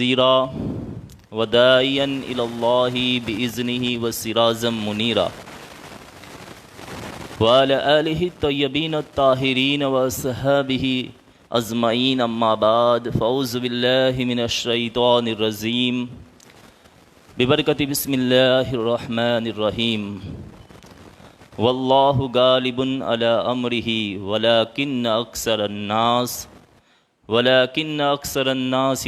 نذيرا وداعيا إلى الله بإذنه وسراجا منيرا وعلى آله الطيبين الطاهرين وأصحابه أجمعين أما بعد فأعوذ بالله من الشيطان الرجيم ببركة بسم الله الرحمن الرحيم والله غالب على أمره ولكن أكثر الناس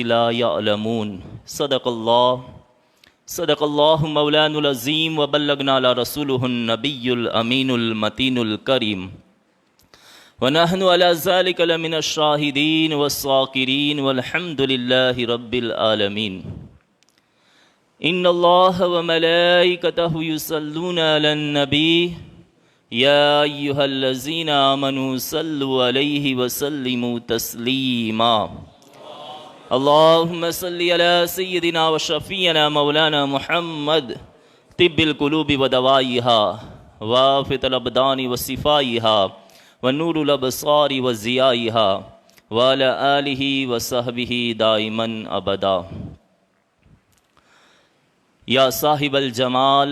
لا يعلمون صدق الله مولانا العظيم وبلغنا على رسوله النبي الأمين المتين الكريم ونحن على ذلك لمن الشاهدين والشاكرين والحمد لله رب العالمين إن الله وملائكته يصلون على النبي يا أيها الذين آمنوا صلوا عليه وسلموا تسليما اللهم صل على سيدنا وشفيعنا مولانا محمد طب القلوب ودوائها وافت الأبدان وصفائها ونور الأبصار وضيائها وعلى آله وصحبه دائما أبدا یا صاحب الجمال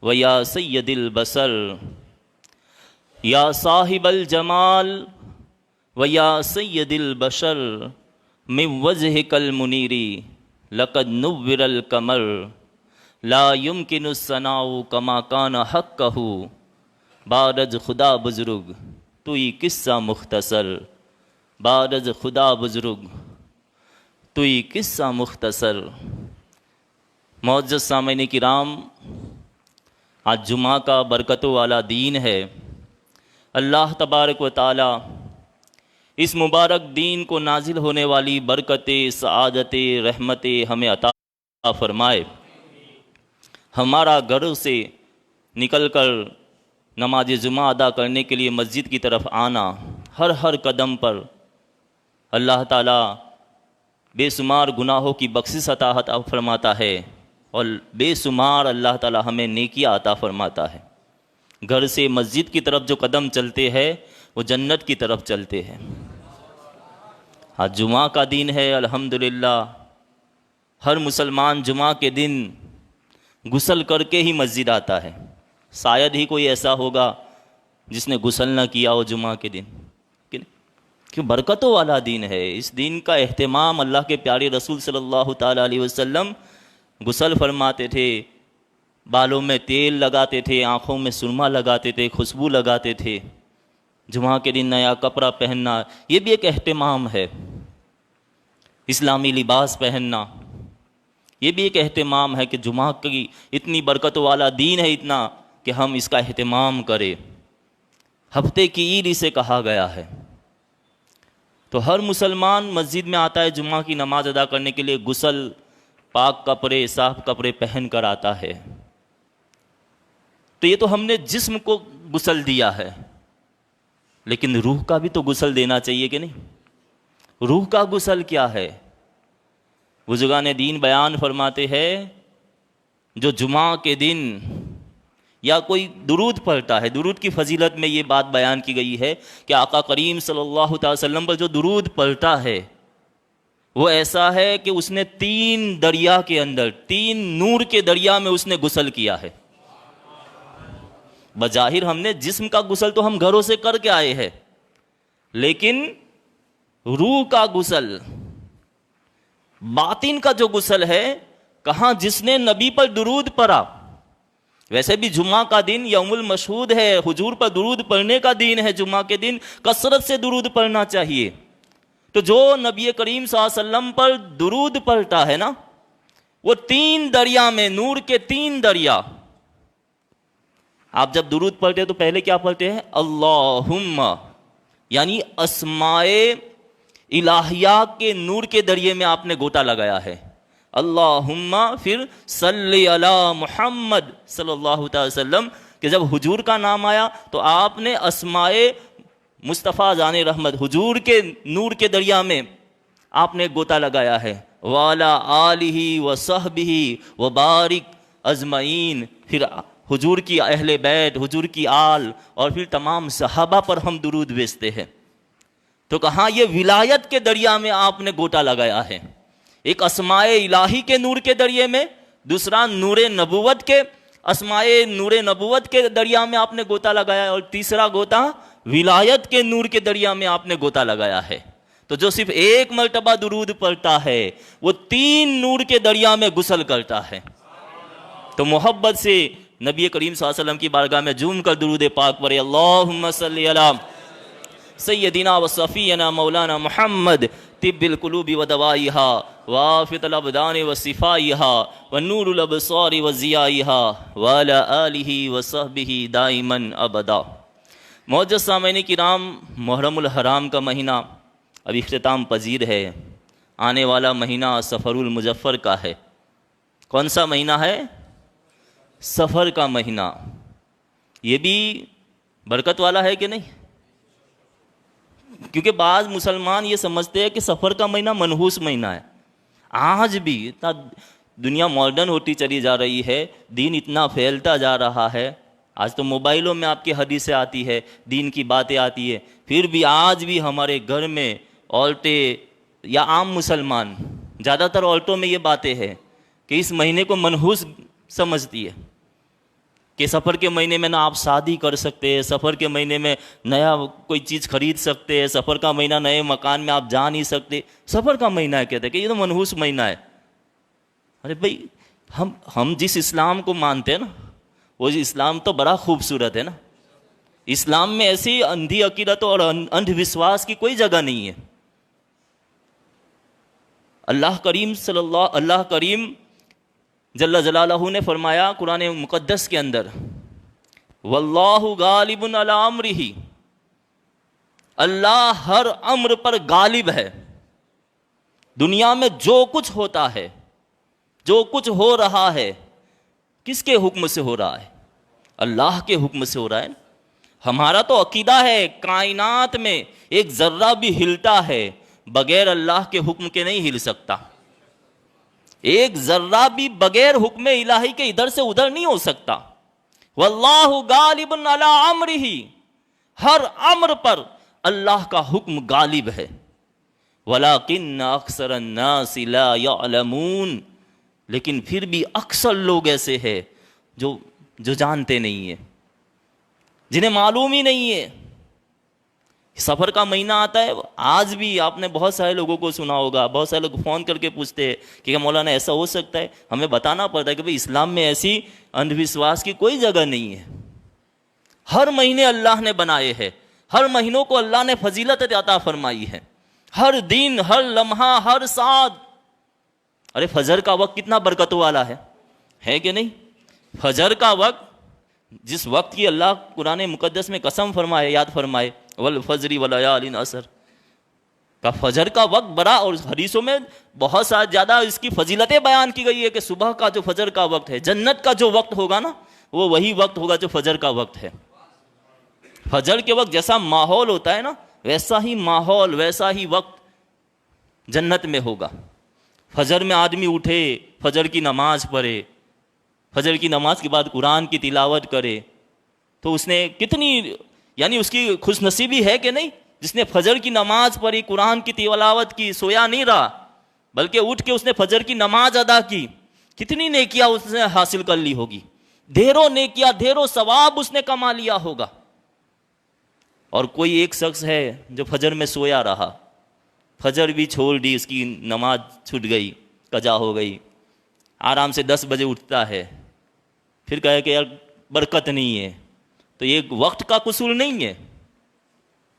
و یا سید البصر یا صاحب الجمال و یا سید البشر من وجهک المنیر لقد نور القمر لا يمكن الثناء كما كان حقه بعد خدا بزرگ توئی قصہ مختصر بعد خدا بزرگ توئی قصہ مختصر معزز سامعین کرام، آج جمعہ کا برکتوں والا دین ہے۔ اللہ تبارک و تعالی اس مبارک دین کو نازل ہونے والی برکتیں، سعادتیں، رحمتیں ہمیں عطا فرمائے۔ ہمارا گھروں سے نکل کر نماز جمعہ ادا کرنے کے لیے مسجد کی طرف آنا، ہر قدم پر اللہ تعالی بے شمار گناہوں کی بخشش عطا فرماتا ہے اور بے شمار اللہ تعالی ہمیں نیکیاں عطا فرماتا ہے۔ گھر سے مسجد کی طرف جو قدم چلتے ہیں وہ جنت کی طرف چلتے ہیں۔ آج جمعہ کا دن ہے، الحمدللہ ہر مسلمان جمعہ کے دن غسل کر کے ہی مسجد آتا ہے۔ شاید ہی کوئی ایسا ہوگا جس نے غسل نہ کیا ہو جمعہ کے دن، کیوں برکتوں والا دن ہے۔ اس دن کا اہتمام اللہ کے پیارے رسول صلی اللہ تعالیٰ علیہ وسلم غسل فرماتے تھے، بالوں میں تیل لگاتے تھے، آنکھوں میں سرما لگاتے تھے، خوشبو لگاتے تھے۔ جمعہ کے دن نیا کپڑا پہننا یہ بھی ایک اہتمام ہے۔ اسلامی لباس پہننا یہ بھی ایک اہتمام ہے کہ جمعہ کی اتنی برکتوں والا دین ہے اتنا کہ ہم اس کا اہتمام کریں۔ ہفتے کی عید اسے کہا گیا ہے۔ تو ہر مسلمان مسجد میں آتا ہے جمعہ کی نماز ادا کرنے کے لیے، غسل پاک کپڑے، صاف کپڑے پہن کر آتا ہے۔ تو یہ تو ہم نے جسم کو غسل دیا ہے، لیکن روح کا بھی تو غسل دینا چاہیے کہ نہیں؟ روح کا غسل کیا ہے؟ بزرگان دین بیان فرماتے ہیں، جو جمعہ کے دن یا کوئی درود پڑھتا ہے، درود کی فضیلت میں یہ بات بیان کی گئی ہے کہ آقا کریم صلی اللہ تعالی وسلم پر جو درود پڑھتا ہے وہ ایسا ہے کہ اس نے 3 دریا کے اندر، 3 نور کے دریا میں اس نے غسل کیا ہے۔ بظاہر ہم نے جسم کا غسل تو ہم گھروں سے کر کے آئے ہیں، لیکن روح کا غسل، باطن کا جو غسل ہے، کہاں جس نے نبی پر درود پڑھا۔ ویسے بھی جمعہ کا دن یوم المشہود ہے، حضور پر درود پڑھنے کا دن ہے۔ جمعہ کے دن کثرت سے درود پڑھنا چاہیے۔ تو جو نبی کریم صلی اللہ علیہ وسلم پر درود پڑھتا ہے نا، وہ 3 دریا میں، نور کے 3 دریا۔ آپ جب درود پڑھتے ہیں تو پہلے کیا پڑھتے ہیں؟ اللہم، یعنی اسماء الہیہ کے نور کے دریے میں آپ نے گوتا لگایا ہے۔ اللہم، پھر صلی علی محمد صلی اللہ تعالی وسلم، کہ جب حضور کا نام آیا تو آپ نے اسماء مصطفیٰ جان رحمت حضور کے نور کے دریا میں آپ نے گوتا لگایا ہے۔ وَعَلَىٰ آلِهِ وَصَحْبِهِ وَبَارِكْ اجمعین، پھر حضور کی اہل بیت، حضور کی آل اور پھر تمام صحابہ پر ہم درود بھیجتے ہیں۔ تو کہاں یہ ولایت کے دریا میں آپ نے گوتا لگایا ہے۔ ایک اسماء الہی کے نور کے دریا میں، دوسرا نور نبوت کے، اسماء نور نبوت کے دریا میں آپ نے گوتا لگایا، اور تیسرا گوتا ولایت کے نور کے دریا میں آپ نے گوتا لگایا ہے۔ تو جو صرف ایک مرتبہ درود پڑھتا ہے وہ 3 نور کے دریا میں غسل کرتا ہے۔ تو محبت سے نبی کریم صلی اللہ علیہ وسلم کی بارگاہ میں جھوم کر درود پاک پڑھے، اللہم صلی علی سیدنا و صفینا مولانا محمد طب القلوب و دوائیہا وافت الابدان و صفائیہا ونور الابصار و ضیائیہا وعلی آلہ و صحبہ دائما ابدا۔ معزز سامعین کرام، محرم الحرام کا مہینہ اب اختتام پذیر ہے، آنے والا مہینہ سفر المظفر کا ہے۔ کون سا مہینہ ہے؟ سفر کا مہینہ۔ یہ بھی برکت والا ہے کہ نہیں؟ کیونکہ بعض مسلمان یہ سمجھتے ہیں کہ سفر کا مہینہ منحوس مہینہ ہے۔ آج بھی اتنا دنیا ماڈرن ہوتی چلی جا رہی ہے، دین اتنا پھیلتا جا رہا ہے، آج تو موبائلوں میں آپ کی حدیثیں آتی ہے، دین کی باتیں آتی ہے، پھر بھی آج بھی ہمارے گھر میں عورتیں یا عام مسلمان، زیادہ تر عورتوں میں یہ باتیں ہیں کہ اس مہینے کو منحوس سمجھتی ہے کہ سفر کے مہینے میں نہ آپ شادی کر سکتے، سفر کے مہینے میں نیا کوئی چیز خرید سکتے، سفر کا مہینہ نئے مکان میں آپ جا نہیں سکتے، سفر کا مہینہ ہے کہتے ہیں کہ یہ تو منحوس مہینہ ہے۔ ارے بھائی، ہم جس اسلام کو مانتے ہیں نا، وہ اسلام تو بڑا خوبصورت ہے نا۔ اسلام میں ایسی اندھی عقیدت اور اندھ وشواس کی کوئی جگہ نہیں ہے۔ اللہ کریم جل جلالہ نے فرمایا قرآن مقدس کے اندر، واللہ غالب علی امرہ، اللہ ہر امر پر غالب ہے۔ دنیا میں جو کچھ ہوتا ہے، جو کچھ ہو رہا ہے، کس کے حکم سے ہو رہا ہے؟ اللہ کے حکم سے ہو رہا ہے۔ ہمارا تو عقیدہ ہے کائنات میں ایک ذرہ بھی ہلتا ہے بغیر اللہ کے حکم کے نہیں ہل سکتا، ایک ذرہ بھی بغیر حکم الہی کے ادھر سے ادھر نہیں ہو سکتا۔ واللہ غالب علی امرہ، ہر امر پر اللہ کا حکم غالب ہے۔ ولکن اکثر الناس لا یعلمون، لیکن پھر بھی اکثر لوگ ایسے ہیں جو جانتے نہیں ہیں، جنہیں معلوم ہی نہیں ہے۔ سفر کا مہینہ آتا ہے، آج بھی آپ نے بہت سارے لوگوں کو سنا ہوگا، بہت سارے لوگ فون کر کے پوچھتے ہیں کہ کیا مولانا ایسا ہو سکتا ہے؟ ہمیں بتانا پڑتا ہے کہ بھئی اسلام میں ایسی اندھ وشواس کی کوئی جگہ نہیں ہے۔ ہر مہینے اللہ نے بنائے ہیں، ہر مہینوں کو اللہ نے فضیلت عطا فرمائی ہے، ہر دن، ہر لمحہ، ہر ساتھ۔ ارے فجر کا وقت کتنا برکتوں والا ہے کہ نہیں؟ فجر کا وقت، جس وقت کی اللہ قرآن مقدس میں قسم فرمائے، یاد فرمائے، والفجر ولیال عشر، کا فجر کا وقت بڑا، اور حدیثوں میں بہت سا زیادہ اس کی فضیلتیں بیان کی گئی ہے کہ صبح کا جو فجر کا وقت ہے، جنت کا جو وقت ہوگا نا، وہ وہی وقت ہوگا جو فجر کا وقت ہے۔ فجر کے وقت جیسا ماحول ہوتا ہے نا، ویسا ہی ماحول، ویسا ہی وقت جنت میں ہوگا۔ فجر میں آدمی اٹھے، فجر کی نماز پڑھے، فجر کی نماز کے بعد قرآن کی تلاوت کرے، تو اس نے کتنی، یعنی اس کی خوش نصیبی ہے کہ نہیں، جس نے فجر کی نماز پڑھی، قرآن کی تلاوت کی، سویا نہیں رہا بلکہ اٹھ کے اس نے فجر کی نماز ادا کی، کتنی نیکیاں اس نے حاصل کر لی ہوگی، ڈھیروں نیکیاں، ڈھیروں ثواب اس نے کما لیا ہوگا۔ اور کوئی ایک شخص ہے جو فجر میں سویا رہا، فجر بھی چھوڑ دی، اس کی نماز چھوٹ گئی، قضا ہو گئی، آرام سے 10 بجے اٹھتا ہے، پھر کہے کہ یار برکت نہیں ہے، تو یہ وقت کا قصور نہیں ہے،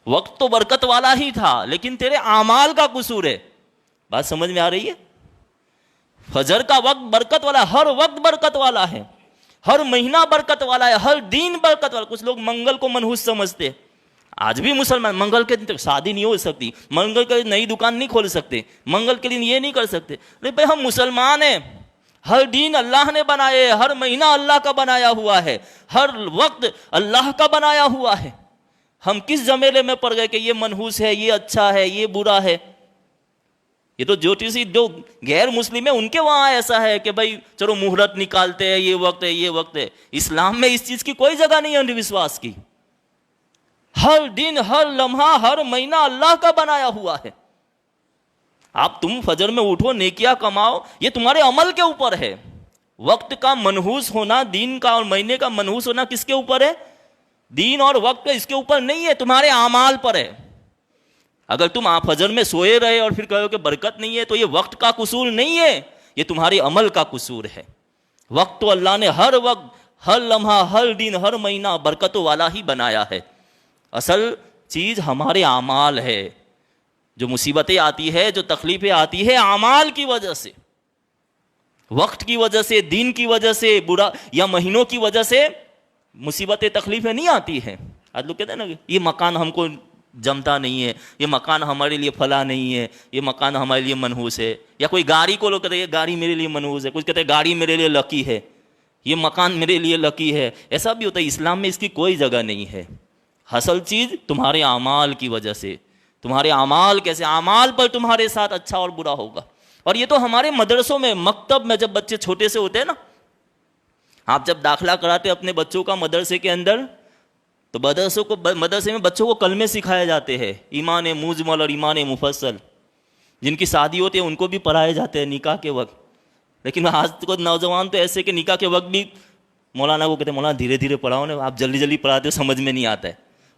وقت تو برکت والا ہی تھا، لیکن تیرے اعمال کا قصور ہے۔ بات سمجھ میں آ رہی ہے؟ فجر کا وقت برکت والا، ہر وقت برکت والا ہے، ہر مہینہ برکت والا ہے، ہر دن برکت والا۔ کچھ لوگ منگل کو منحوس سمجھتے، آج بھی مسلمان منگل کے دن شادی نہیں ہو سکتی، منگل کے دن نئی دکان نہیں کھول سکتے، منگل کے دن یہ نہیں کر سکتے۔ لیکن بھائی ہم مسلمان ہیں، ہر دن اللہ نے بنائے، ہر مہینہ اللہ کا بنایا ہوا ہے، ہر وقت اللہ کا بنایا ہوا ہے۔ ہم کس زمیلے میں پڑ گئے کہ یہ منحوس ہے، یہ اچھا ہے، یہ برا ہے؟ یہ تو جو غیر مسلم ہے ان کے وہاں ایسا ہے کہ بھائی چلو مہلت نکالتے ہیں، یہ وقت ہے، یہ وقت ہے۔ اسلام میں اس چیز کی کوئی جگہ نہیں ہے، اندھ وشواس کی۔ ہر دن، ہر لمحہ، ہر مہینہ اللہ کا بنایا ہوا ہے۔ آپ تم فجر میں اٹھو، نیکیاں کماؤ، یہ تمہارے عمل کے اوپر ہے۔ وقت کا منحوس ہونا، دین کا اور مہینے کا منحوس ہونا کس کے اوپر ہے؟ دین اور وقت کا اس کے اوپر نہیں ہے، تمہارے اعمال پر ہے۔ اگر تم فجر میں سوئے رہے اور پھر کہو کہ برکت نہیں ہے، تو یہ وقت کا قصور نہیں ہے، یہ تمہارے عمل کا قصور ہے۔ وقت تو اللہ نے ہر وقت، ہر لمحہ، ہر دن، ہر مہینہ برکتوں والا ہی بنایا ہے۔ اصل چیز ہمارے اعمال ہے۔ جو مصیبتیں آتی ہے، جو تکلیفیں آتی ہے، اعمال کی وجہ سے، وقت کی وجہ سے، دین کی وجہ سے، برا یا مہینوں کی وجہ سے مصیبتیں تکلیفیں نہیں آتی ہیں۔ آج لوگ کہتے ہیں نا یہ مکان ہم کو جمتا نہیں ہے، یہ مکان ہمارے لیے فلاں نہیں ہے، یہ مکان ہمارے لیے منحوس ہے، یا کوئی گاڑی کو لوگ کہتے ہیں یہ گاڑی میرے لیے منحوس ہے، کچھ کہتے ہیں گاڑی میرے لیے لکی ہے، یہ مکان میرے لیے لکی ہے۔ ایسا بھی ہوتا ہے، اسلام میں اس کی کوئی جگہ نہیں ہے۔ اصل چیز تمہارے اعمال کی وجہ سے، تمہارے اعمال کیسے، اعمال پر تمہارے ساتھ اچھا اور برا ہوگا۔ اور یہ تو ہمارے مدرسوں میں، مکتب میں، جب بچے چھوٹے سے ہوتے ہیں نا، آپ جب داخلہ کراتے اپنے بچوں کا مدرسے کے اندر، تو مدرسے میں بچوں کو کلمے سکھائے جاتے ہیں، ایمان مجمل اور ایمان مفصل۔ جن کی شادی ہوتی ہے ان کو بھی پڑھائے جاتے ہیں نکاح کے وقت۔ لیکن آج کو نوجوان تو ایسے کہ نکاح کے وقت بھی مولانا کو کہتے ہیں مولانا دھیرے دھیرے پڑھاؤ نا، آپ جلدی جلدی پڑھاتے ہو، سمجھ میں نہیں آتا ہے،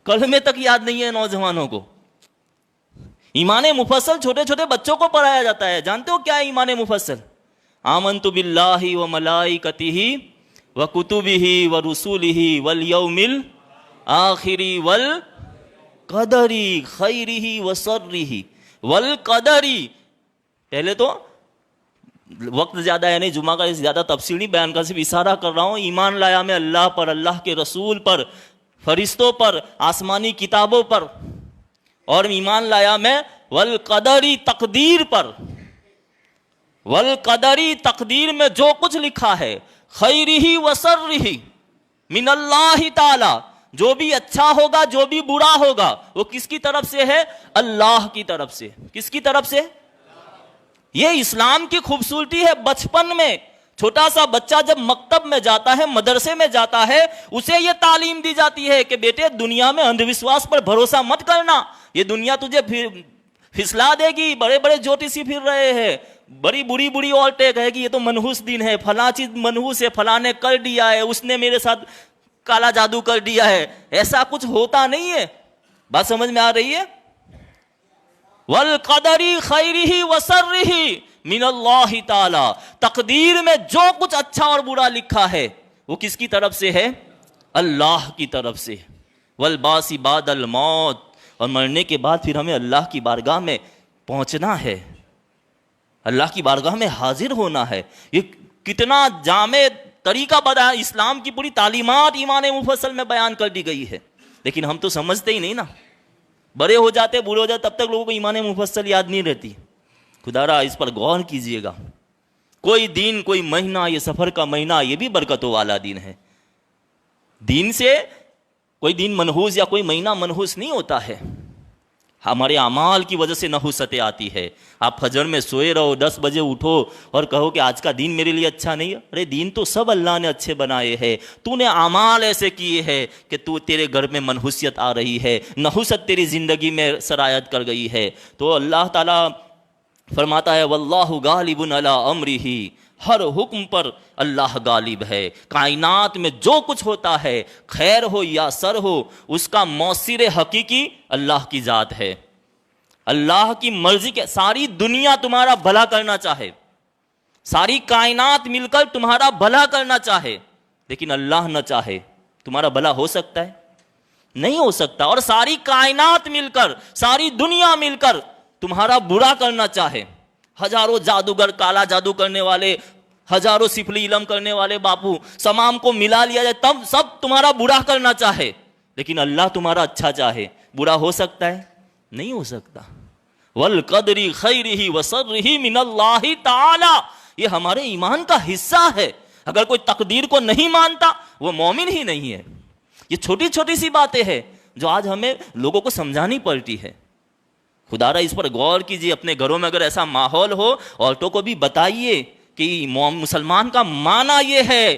کلمے تک یاد نہیں ہے نوجوانوں کو۔ ایمان مفصل چھوٹے چھوٹے بچوں کو پڑھایا جاتا ہے۔ جانتے ہو کیا ہے ایمان مفصل؟ آمنت باللہ و ملائکتہ و کتبہ و رسولہ والیوم الآخر والقدر خیرہ و شرہ والقدر۔ پہلے تو وقت زیادہ ہے نہیں، جمعہ کا زیادہ تفصیل نہیں بیان کر، صرف اشارہ کر رہا ہوں۔ ایمان لایا میں اللہ پر، اللہ کے رسول پر، فرشتوں پر، آسمانی کتابوں پر، اور ایمان لایا میں والقدری تقدیر پر۔ والقدری تقدیر میں جو کچھ لکھا ہے، خیرہ و شرہ من اللہ تعالی، جو بھی اچھا ہوگا جو بھی برا ہوگا وہ کس کی طرف سے ہے؟ اللہ کی طرف سے۔ کس کی طرف سے؟ یہ اسلام کی خوبصورتی ہے۔ بچپن میں چھوٹا سا بچہ جب مکتب میں جاتا ہے، مدرسے میں جاتا ہے، اسے یہ تعلیم دی جاتی ہے کہ بیٹے دنیا میں اندھ وشواس پر بھروسہ مت کرنا، یہ دنیا تجھے پھسلا دے گی، بڑے بڑے جوتشی پھر رہے ہیں، بڑی بری بری عورتیں کہے گی یہ تو منحوس دین ہے، فلاں چیز منحوس ہے، فلاں نے کر دیا ہے، اس نے میرے ساتھ کالا جادو کر دیا ہے۔ ایسا کچھ ہوتا نہیں ہے۔ بات سمجھ میں آ رہی ہے؟ والقدر خیرہ و شرہ من اللہ تعالی، تقدیر میں جو کچھ اچھا اور برا لکھا ہے وہ کس کی طرف سے ہے؟ اللہ کی طرف سے۔ والبعث بعد الموت، اور مرنے کے بعد پھر ہمیں اللہ کی بارگاہ میں پہنچنا ہے، اللہ کی بارگاہ میں حاضر ہونا ہے۔ یہ کتنا جامع طریقہ بتا، اسلام کی پوری تعلیمات ایمان مفصل میں بیان کر دی گئی ہے، لیکن ہم تو سمجھتے ہی نہیں نا۔ بڑے ہو جاتے، بوڑھے ہو جاتے، تب تک لوگوں کو ایمان مفصل یاد نہیں رہتی۔ خدا را اس پر غور کیجئے گا۔ کوئی دن، کوئی مہینہ، یہ سفر کا مہینہ، یہ بھی برکتوں والا دن ہے۔ دین سے کوئی دن منحوس یا کوئی مہینہ منحوس نہیں ہوتا ہے، ہمارے اعمال کی وجہ سے نحوستیں آتی ہے۔ آپ فجر میں سوئے رہو، 10 بجے اٹھو اور کہو کہ آج کا دن میرے لیے اچھا نہیں ہے۔ ارے دین تو سب اللہ نے اچھے بنائے ہیں، تو نے اعمال ایسے کیے ہیں کہ تیرے گھر میں منحوسیت آ رہی ہے، نحوست تیری زندگی میں سرایت کر گئی ہے۔ تو اللہ تعالیٰ فرماتا ہے واللہ غالب علی امرہ، ہر حکم پر اللہ غالب ہے۔ کائنات میں جو کچھ ہوتا ہے، خیر ہو یا شر ہو، اس کا مؤثر حقیقی اللہ کی ذات ہے۔ اللہ کی مرضی کے، ساری دنیا تمہارا بھلا کرنا چاہے، ساری کائنات مل کر تمہارا بھلا کرنا چاہے، لیکن اللہ نہ چاہے، تمہارا بھلا ہو سکتا ہے؟ نہیں ہو سکتا۔ اور ساری کائنات مل کر، ساری دنیا مل کر تمہارا برا کرنا چاہے، ہزاروں جادوگر، کالا جادو کرنے والے، ہزاروں سفلی علم کرنے والے باپو، تمام کو ملا لیا جائے، تب سب تمہارا برا کرنا چاہے، لیکن اللہ تمہارا اچھا چاہے، برا ہو سکتا ہے؟ نہیں ہو سکتا۔ والقدر خیرہ و شرہ من اللہ تعالی، یہ ہمارے ایمان کا حصہ ہے۔ اگر کوئی تقدیر کو نہیں مانتا وہ مومن ہی نہیں ہے۔ یہ چھوٹی چھوٹی سی باتیں ہیں جو آج ہمیں لوگوں کو سمجھانی پڑتی ہے۔ خدا را اس پر غور کیجیے۔ اپنے گھروں میں اگر ایسا ماحول ہو، عورتوں کو بھی بتائیے کہ مسلمان کا معنی یہ ہے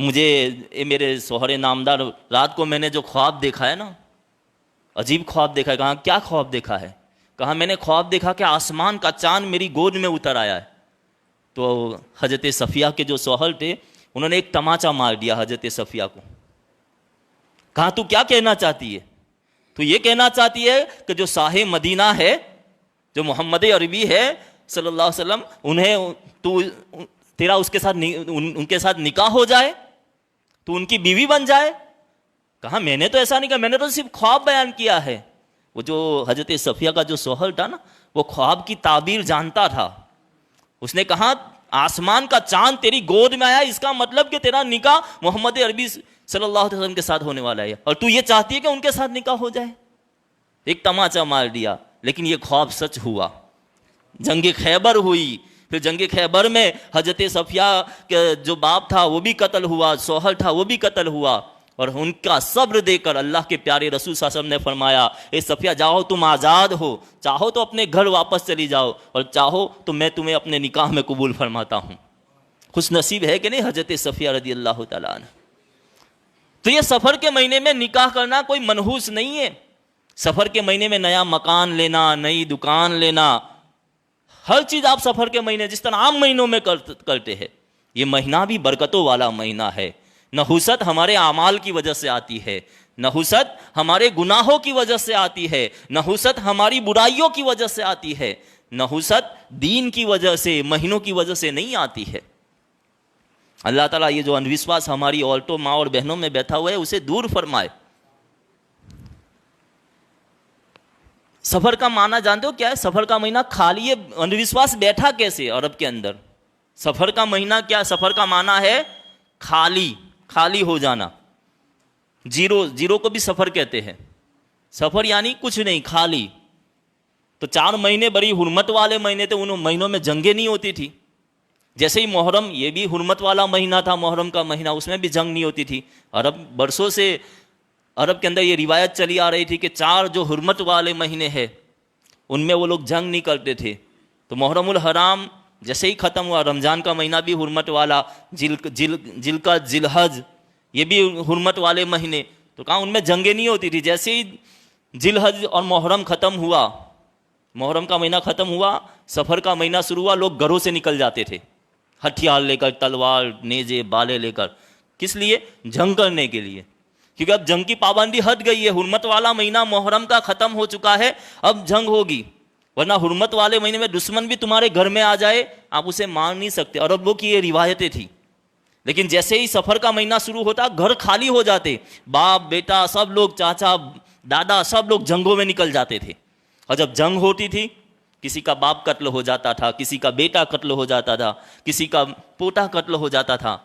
میرے شوہر نامدار رات کو میں نے جو خواب دیکھا ہے نا، عجیب خواب دیکھا ہے. کہا کیا خواب دیکھا ہے؟ کہا میں نے خواب دیکھا کہ آسمان کا چاند میری گود میں اتر آیا ہے. تو حضرت صفیہ کے جو شوہر تھے انہوں نے ایک تماچا مار دیا حضرت صفیہ کو. کہا تو کیا کہنا چاہتی ہے؟ تو یہ کہنا چاہتی ہے کہ جو صاحب مدینہ ہے، جو محمد عربی ہے صلی اللہ علیہ وسلم، تیرا ان کے ساتھ نکاح ہو جائے، تو ان کی بیوی بن جائے. کہا میں نے تو ایسا نہیں کہا، میں نے تو صرف خواب بیان کیا ہے. وہ جو حضرت صفیہ کا جو شوہر تھا نا، وہ خواب کی تعبیر جانتا تھا. اس نے کہا آسمان کا چاند تیری گود میں آیا، اس کا مطلب کہ تیرا نکاح محمد عربی صلی اللہ علیہ وسلم کے ساتھ ہونے والا ہے، اور تو یہ چاہتی ہے کہ ان کے ساتھ نکاح ہو جائے. ایک تماچا مار دیا. لیکن یہ خواب سچ ہوا. جنگ خیبر ہوئی، پھر جنگ خیبر میں حضرت صفیہ کے جو باپ تھا وہ بھی قتل ہوا، شوہر تھا وہ بھی قتل ہوا. اور ان کا صبر دے کر اللہ کے پیارے رسول صلی اللہ علیہ وسلم نے فرمایا اے صفیہ جاؤ تم آزاد ہو، چاہو تو اپنے گھر واپس چلی جاؤ، اور چاہو تو میں تمہیں اپنے نکاح میں قبول فرماتا ہوں. خوش نصیب ہے کہ نہیں حضرت صفیہ رضی اللہ تعالیٰ عنہ. تو یہ سفر کے مہینے میں نکاح کرنا کوئی منحوس نہیں ہے. سفر کے مہینے میں نیا مکان لینا، نئی دکان لینا، ہر چیز آپ سفر کے مہینے جس طرح عام مہینوں میں کرتے ہیں. یہ مہینہ بھی برکتوں والا مہینہ ہے. نحوست ہمارے اعمال کی وجہ سے آتی ہے، نحوست ہمارے گناہوں کی وجہ سے آتی ہے، نحوست ہماری برائیوں کی وجہ سے آتی ہے. نحوست دین کی وجہ سے، مہینوں کی وجہ سے نہیں آتی ہے. اللہ تعالیٰ یہ جو اندھ وشواس ہماری عورتوں، ماں اور بہنوں میں بیٹھا ہوا ہے اسے دور فرمائے. سفر کا معنی جانتے ہو کیا ہے؟ سفر کا مہینہ خالی ہے. اندھ وشواس بیٹھا کیسے عرب کے اندر؟ سفر کا مہینہ کیا؟ سفر کا معنی ہے خالی ہو جانا. زیرو کو بھی سفر کہتے ہیں. سفر یعنی کچھ نہیں، خالی. تو 4 مہینے بڑی حرمت والے مہینے تھے، ان مہینوں میں جنگیں نہیں ہوتی تھی. جیسے ہی محرم، یہ بھی حرمت والا مہینہ تھا، محرم کا مہینہ، اس میں بھی جنگ نہیں ہوتی تھی. برسوں سے عرب کے اندر یہ روایت چلی آ رہی تھی کہ 4 جو حرمت والے مہینے ہیں ان میں وہ لوگ جنگ نہیں کرتے تھے. تو محرم الحرام جیسے ہی ختم ہوا، رمضان کا مہینہ بھی حرمت والا، ذی الحج یہ بھی حرمت والے مہینے. تو کہاں ان میں جنگیں نہیں ہوتی تھی. جیسے ہی ذی الحج اور محرم ختم ہوا، محرم کا مہینہ ختم ہوا، سفر کا مہینہ شروع ہوا، لوگ گھروں سے نکل جاتے تھے ہتھیار لے کر، تلوار، نیزے، بالے لے کر. کس لیے؟ جنگ کرنے کے لیے. کیونکہ اب جنگ کی پابندی ہٹ گئی ہے. حرمت والا مہینہ محرم کا ختم ہو چکا ہے، اب جنگ ہوگی. ورنہ حرمت والے مہینے میں دشمن بھی تمہارے گھر میں آ جائے آپ اسے مار نہیں سکتے. عربوں کی یہ روایتیں تھیں. لیکن جیسے ہی سفر کا مہینہ شروع ہوتا گھر خالی ہو جاتے، باپ بیٹا سب لوگ، چاچا دادا سب لوگ جنگوں میں نکل جاتے تھے. اور جب جنگ ہوتی تھی کسی کا باپ قتل ہو جاتا تھا، کسی کا بیٹا قتل ہو جاتا تھا، کسی کا پوتا قتل ہو جاتا تھا.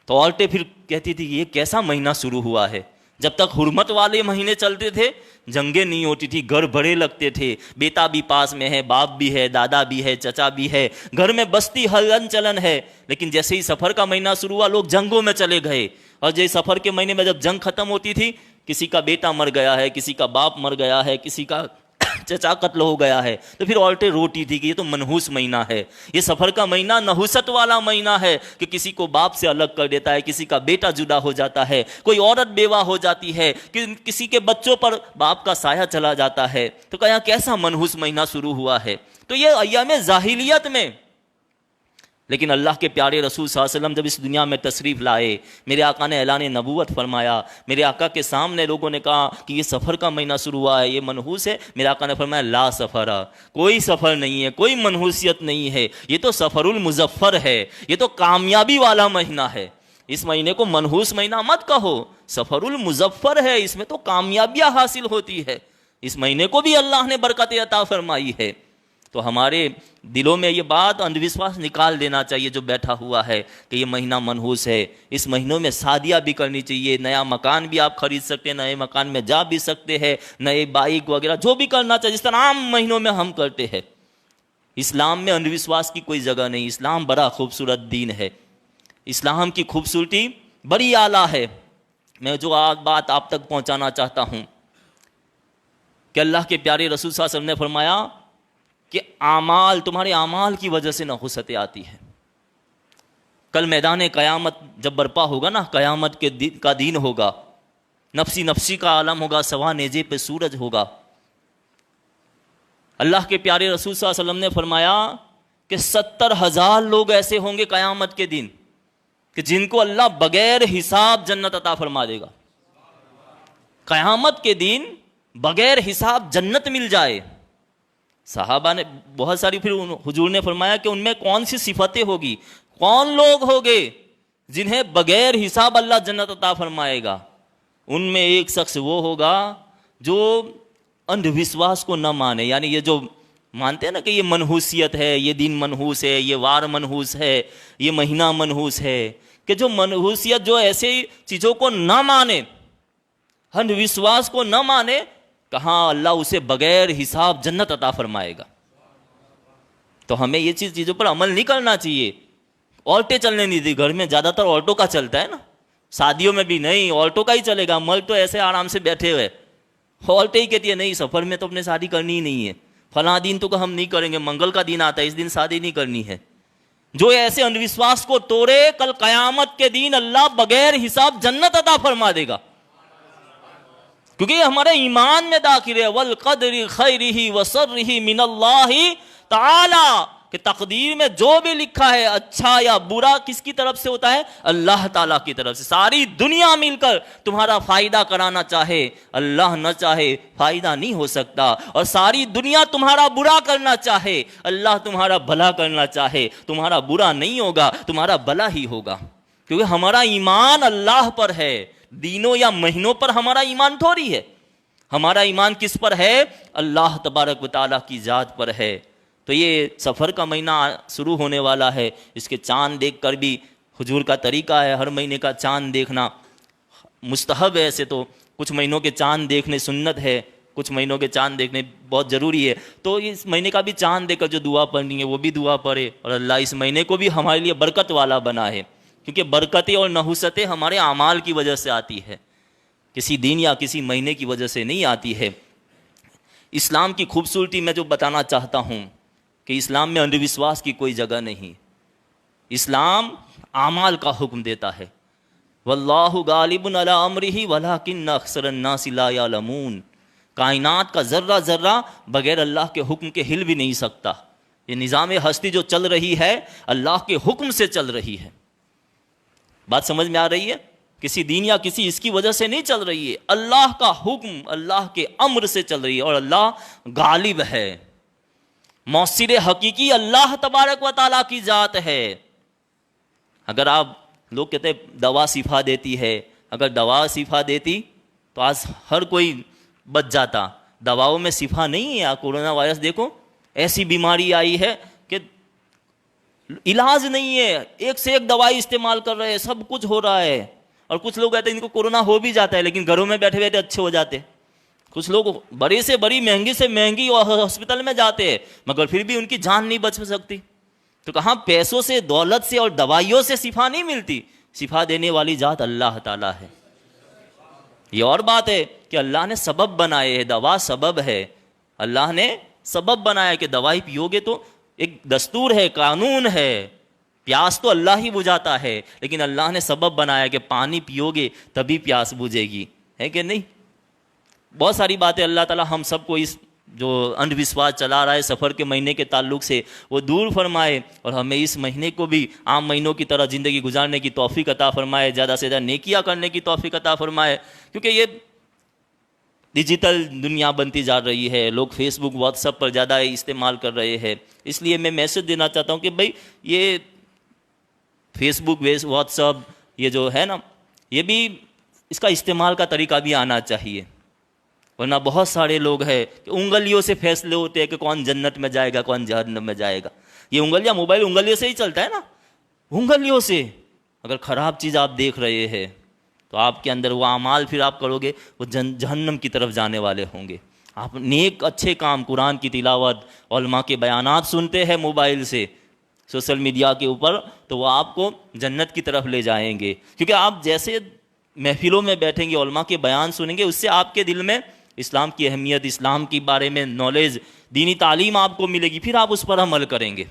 تو عورتیں پھر کہتی تھی یہ کیسا مہینہ شروع ہوا ہے؟ جب تک حرمت والے مہینے چلتے تھے جنگیں نہیں ہوتی تھی، گھر بڑے لگتے تھے، بیٹا بھی پاس میں ہے، باپ بھی ہے، دادا بھی ہے، چچا بھی ہے، گھر میں بستی ہلن چلن ہے. لیکن جیسے ہی سفر کا مہینہ شروع ہوا لوگ جنگوں میں چلے گئے. اور جیسے سفر کے مہینے میں جب جنگ ختم ہوتی تھی، کسی کا بیٹا مر گیا ہے، کسی کا باپ مر گیا ہے، کسی کا چچا قتل ہو گیا ہے، تو پھر عورتیں روتی تھی کہ یہ تو منحوس مہینہ ہے. یہ سفر کا مہینہ نحوست والا مہینہ ہے کہ کسی کو باپ سے الگ کر دیتا ہے، کسی کا بیٹا جدا ہو جاتا ہے، کوئی عورت بیوہ ہو جاتی ہے، کسی کے بچوں پر باپ کا سایہ چلا جاتا ہے. تو کہا کیسا منحوس مہینہ شروع ہوا ہے؟ تو یہ ایام جاہلیت میں. لیکن اللہ کے پیارے رسول صلی اللہ علیہ وسلم جب اس دنیا میں تشریف لائے، میرے آقا نے اعلان نبوت فرمایا. میرے آقا کے سامنے لوگوں نے کہا کہ یہ سفر کا مہینہ شروع ہوا ہے، یہ منحوس ہے. میرے آقا نے فرمایا لا سفر، کوئی سفر نہیں ہے، کوئی منحوسیت نہیں ہے، یہ تو سفر المظفر ہے، یہ تو کامیابی والا مہینہ ہے. اس مہینے کو منحوس مہینہ مت کہو، سفر المظفر ہے، اس میں تو کامیابیاں حاصل ہوتی ہے. اس مہینے کو بھی اللہ نے برکت عطا فرمائی ہے. تو ہمارے دلوں میں یہ بات اندھ وشواس نکال دینا چاہیے جو بیٹھا ہوا ہے کہ یہ مہینہ منحوس ہے. اس مہینوں میں شادیاں بھی کرنی چاہیے، نیا مکان بھی آپ خرید سکتے ہیں، نئے مکان میں جا بھی سکتے ہیں، نئے بائک وغیرہ جو بھی کرنا چاہیے جس طرح عام مہینوں میں ہم کرتے ہیں. اسلام میں اندھ وشواس کی کوئی جگہ نہیں. اسلام بڑا خوبصورت دین ہے، اسلام کی خوبصورتی بڑی اعلیٰ ہے. میں جو بات آپ تک پہنچانا چاہتا ہوں کہ اللہ کے پیارے رسول صلی اللہ علیہ وسلم نے فرمایا کہ اعمال، تمہارے اعمال کی وجہ سے نحوستیں آتی ہیں. کل میدان قیامت جب برپا ہوگا نا، قیامت کے کا دن ہوگا، نفسی نفسی کا عالم ہوگا، سوا نیزے پہ سورج ہوگا۔ اللہ کے پیارے رسول صلی اللہ علیہ وسلم نے فرمایا کہ 70,000 لوگ ایسے ہوں گے قیامت کے دن کہ جن کو اللہ بغیر حساب جنت عطا فرما دے گا۔ قیامت کے دن بغیر حساب جنت مل جائے۔ صحابہ نے بہت ساری، پھر حضور نے فرمایا کہ ان میں کون سی صفتیں ہوگی، کون لوگ ہوگے جنہیں بغیر حساب اللہ جنت عطا فرمائے گا؟ ان میں ایک شخص وہ ہوگا جو اندھ وشواس کو نہ مانے، یعنی یہ جو مانتے ہیں نا کہ یہ منحوسیت ہے، یہ دن منحوس ہے، یہ وار منحوس ہے، یہ مہینہ منحوس ہے، کہ جو منحوسیت، جو ایسے چیزوں کو نہ مانے، اندھ وشواس کو نہ مانے، کہاں اللہ اسے بغیر حساب جنت عطا فرمائے گا۔ تو ہمیں یہ چیزوں پر عمل نہیں کرنا چاہیے۔ آلٹے چلنے نہیں دی، گھر میں زیادہ تر آلٹو کا چلتا ہے نا، شادیوں میں بھی نہیں آلٹو کا ہی چلے گا، مرد تو ایسے آرام سے بیٹھے ہوئے، آلٹے ہی کہتی ہے نہیں سفر میں تو اپنے شادی کرنی ہی نہیں ہے، فلاں دن تو ہم نہیں کریں گے، منگل کا دن آتا ہے اس دن شادی نہیں کرنی ہے۔ جو ایسے اندھ وشواس کو توڑے، کل قیامت کے دن اللہ بغیر حساب جنت عطا فرما دے گا، کیونکہ یہ ہمارے ایمان میں داخل ہے۔ والقدر خیرہ وشرہ من اللہ تعالی، کہ تقدیر میں جو بھی لکھا ہے اچھا یا برا کس کی طرف سے ہوتا ہے؟ اللہ تعالیٰ کی طرف سے۔ ساری دنیا مل کر تمہارا فائدہ کرانا چاہے، اللہ نہ چاہے فائدہ نہیں ہو سکتا، اور ساری دنیا تمہارا برا کرنا چاہے، اللہ تمہارا بھلا کرنا چاہے، تمہارا برا نہیں ہوگا، تمہارا بھلا ہی ہوگا، کیونکہ ہمارا ایمان اللہ پر ہے۔ دینوں یا مہینوں پر ہمارا ایمان تھوڑی ہے، ہمارا ایمان کس پر ہے؟ اللہ تبارک و تعالیٰ کی ذات پر ہے۔ تو یہ سفر کا مہینہ شروع ہونے والا ہے، اس کے چاند دیکھ کر بھی حضور کا طریقہ ہے ہر مہینے کا چاند دیکھنا مستحب ہے۔ ایسے تو کچھ مہینوں کے چاند دیکھنے سنت ہے، کچھ مہینوں کے چاند دیکھنے بہت ضروری ہے، تو اس مہینے کا بھی چاند دیکھ کر جو دعا پڑھنی ہے وہ بھی دعا پڑھے، اور اللہ اس مہینے کو بھی ہمارے لیے برکت والا بنا ہے، کیونکہ برکتیں اور نحوستیں ہمارے اعمال کی وجہ سے آتی ہے، کسی دن یا کسی مہینے کی وجہ سے نہیں آتی ہے۔ اسلام کی خوبصورتی میں جو بتانا چاہتا ہوں کہ اسلام میں اندھ وشواس کی کوئی جگہ نہیں، اسلام اعمال کا حکم دیتا ہے۔ واللہ غالب علی امرہ ولکن اکثر الناس لا یعلمون، کائنات کا ذرہ ذرہ بغیر اللہ کے حکم کے ہل بھی نہیں سکتا۔ یہ نظام ہستی جو چل رہی ہے اللہ کے حکم سے چل رہی ہے۔ بات سمجھ میں آ رہی ہے؟ کسی دین یا کسی اس کی وجہ سے نہیں چل رہی ہے، اللہ کا حکم، اللہ کے امر سے چل رہی ہے، اور اللہ غالب ہے۔ مؤثر حقیقی اللہ تبارک و تعالیٰ کی ذات ہے۔ اگر آپ لوگ کہتے ہیں دوا شفا دیتی ہے، اگر دوا شفا دیتی تو آج ہر کوئی بچ جاتا۔ دواؤں میں شفا نہیں ہے۔ کورونا وائرس دیکھو، ایسی بیماری آئی ہے کہ علاج نہیں ہے، ایک سے ایک دوائی استعمال کر رہے ہیں، سب کچھ ہو رہا ہے، اور کچھ لوگ کہتے ہیں ان کو کورونا ہو بھی جاتا ہے لیکن گھروں میں بیٹھے بیٹھے اچھے ہو جاتے۔ کچھ لوگ بڑی سے بڑی مہنگی سے مہنگی ہاسپٹل میں جاتے ہیں مگر پھر بھی ان کی جان نہیں بچ سکتی۔ تو کہاں پیسوں سے، دولت سے اور دوائیوں سے شفا نہیں ملتی، شفا دینے والی ذات اللہ تعالیٰ ہے۔ یہ اور بات ہے کہ اللہ نے سبب بنائے ہے، دوا سبب ہے، اللہ نے سبب بنایا کہ دوائی پیو گے تو ایک دستور ہے، قانون ہے، پیاس تو اللہ ہی بجھاتا ہے، لیکن اللہ نے سبب بنایا کہ پانی پیو گے تبھی پیاس بجھے گی، ہے کہ نہیں؟ بہت ساری باتیں اللہ تعالیٰ ہم سب کو اس جو اندھ وشواس چلا رہا ہے سفر کے مہینے کے تعلق سے وہ دور فرمائے، اور ہمیں اس مہینے کو بھی عام مہینوں کی طرح زندگی گزارنے کی توفیق عطا فرمائے، زیادہ سے زیادہ نیکیاں کرنے کی توفیق عطا فرمائے، کیونکہ یہ ڈیجیٹل دنیا بنتی جا رہی ہے، لوگ فیس بک واٹس ایپ پر زیادہ استعمال کر رہے ہیں۔ اس لیے میں میسج دینا چاہتا ہوں کہ بھائی یہ فیس بک واٹس ایپ یہ جو ہے نا، یہ بھی اس کا استعمال کا طریقہ بھی آنا چاہیے، ورنہ بہت سارے لوگ ہیں کہ انگلیوں سے فیصلے ہوتے ہیں کہ کون جنت میں جائے گا کون جہنم میں جائے گا۔ یہ انگلیاں، موبائل انگلیوں سے ہی چلتا ہے نا، انگلیوں سے اگر خراب چیز آپ دیکھ رہے ہیں تو آپ کے اندر وہ اعمال پھر آپ کرو گے وہ جہنم کی طرف جانے والے ہوں گے۔ آپ نیک اچھے کام، قرآن کی تلاوت، علماء کے بیانات سنتے ہیں موبائل سے، سوشل میڈیا کے اوپر، تو وہ آپ کو جنت کی طرف لے جائیں گے، کیونکہ آپ جیسے محفلوں میں بیٹھیں گے، علماء کے بیان سنیں گے، اس سے آپ کے دل میں اسلام کی اہمیت، اسلام کے بارے میں نالج، دینی تعلیم آپ کو ملے گی، پھر آپ اس پر عمل کریں گے۔